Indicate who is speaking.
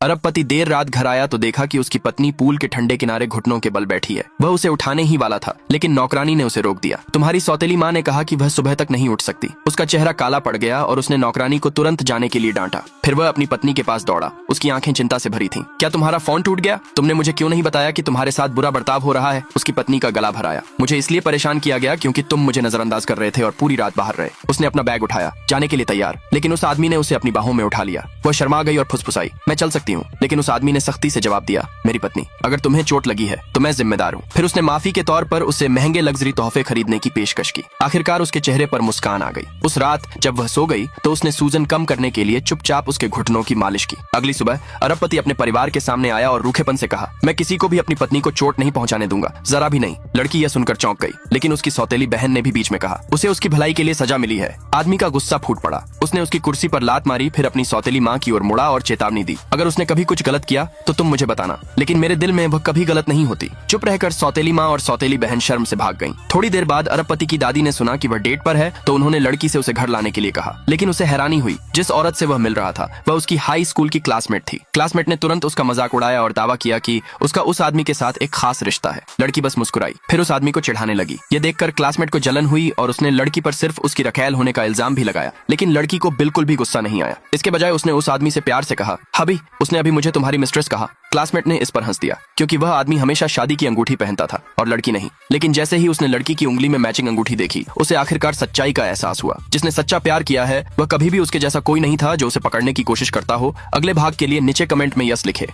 Speaker 1: अरबपति देर रात घर आया तो देखा कि उसकी पत्नी पूल के ठंडे किनारे घुटनों के बल बैठी है। वह उसे उठाने ही वाला था, लेकिन नौकरानी ने उसे रोक दिया। तुम्हारी सौतेली माँ ने कहा कि वह सुबह तक नहीं उठ सकती। उसका चेहरा काला पड़ गया और उसने नौकरानी को तुरंत जाने के लिए डांटा। फिर वह अपनी पत्नी के पास दौड़ा। उसकी आंखें चिंता से भरी थीं। क्या तुम्हारा फोन टूट गया? तुमने मुझे क्यों नहीं बताया कि तुम्हारे साथ बुरा बर्ताव हो रहा है? उसकी पत्नी का गला भराया। मुझे इसलिए परेशान किया गया क्योंकि तुम मुझे नजरअंदाज कर रहे थे और पूरी रात बाहर रहे। उसने अपना बैग उठाया, जाने के लिए तैयार, लेकिन उस आदमी ने उसे अपनी बाहों में उठा लिया। वह शर्मा गई और फुसफुसाई, मैं चल सकती हूँ। लेकिन उस आदमी ने सख्ती से जवाब दिया, मेरी पत्नी, अगर तुम्हें चोट लगी है तो मैं जिम्मेदार हूँ। फिर उसने माफी के तौर पर उसे महंगे लग्जरी तोहफे खरीदने की पेशकश की। आखिरकार उसके चेहरे पर मुस्कान आ गई। उस रात जब वह सो गई तो उसने सूजन कम करने के लिए चुपचाप उसके घुटनों की मालिश की। अगली सुबह अरबपति अपने परिवार के सामने आया और रूखेपन से कहा, मैं किसी को भी अपनी पत्नी को चोट नहीं पहुंचाने दूंगा, जरा भी नहीं। लड़की यह सुनकर चौंक गई, लेकिन उसकी सौतेली बहन ने भी बीच में कहा, उसे उसकी भलाई के लिए सजा मिली है। आदमी का गुस्सा फूट पड़ा। उसने उसकी कुर्सी पर लात मारी, फिर अपनी सौतेली माँ की ओर मुड़ा और चेतावनी दी, अगर उसने कभी कुछ गलत किया तो तुम मुझे बताना। लेकिन मेरे दिल में वह कभी गलत नहीं होती। चुप रहकर सौतेली माँ और सौतेली बहन शर्म से भाग गईं। थोड़ी देर बाद अरबपति की दादी ने सुना कि वह डेट पर है तो उन्होंने लड़की से उसे घर लाने के लिए कहा। लेकिन उसे हैरानी हुई, जिस औरत से वह मिल रहा था वह उसकी हाई स्कूल की क्लासमेट थी। क्लासमेट ने तुरंत उसका मजाक उड़ाया और दावा किया कि उसका उस आदमी के साथ एक खास रिश्ता है। लड़की बस मुस्कुराई, फिर उस आदमी को चिढ़ाने लगी। यह देखकर क्लासमेट को जलन हुई और उसने लड़की पर सिर्फ उसकी रखैल होने का इल्जाम भी लगाया। लेकिन लड़की को बिल्कुल भी गुस्सा नहीं आया। इसके बजाय उसने उस आदमी से प्यार से कहा, हबी, उसने अभी मुझे तुम्हारी मिस्ट्रेस कहा। क्लासमेट ने इस पर हंस दिया, क्योंकि वह आदमी हमेशा शादी की अंगूठी पहनता था और लड़की नहीं। लेकिन जैसे ही उसने लड़की की उंगली में मैचिंग अंगूठी देखी, उसे आखिरकार सच्चाई का एहसास हुआ। जिसने सच्चा प्यार किया है वह कभी भी उसके जैसा कोई नहीं था जो उसे पकड़ने की कोशिश करता हो। अगले भाग के लिए नीचे कमेंट में यस लिखे।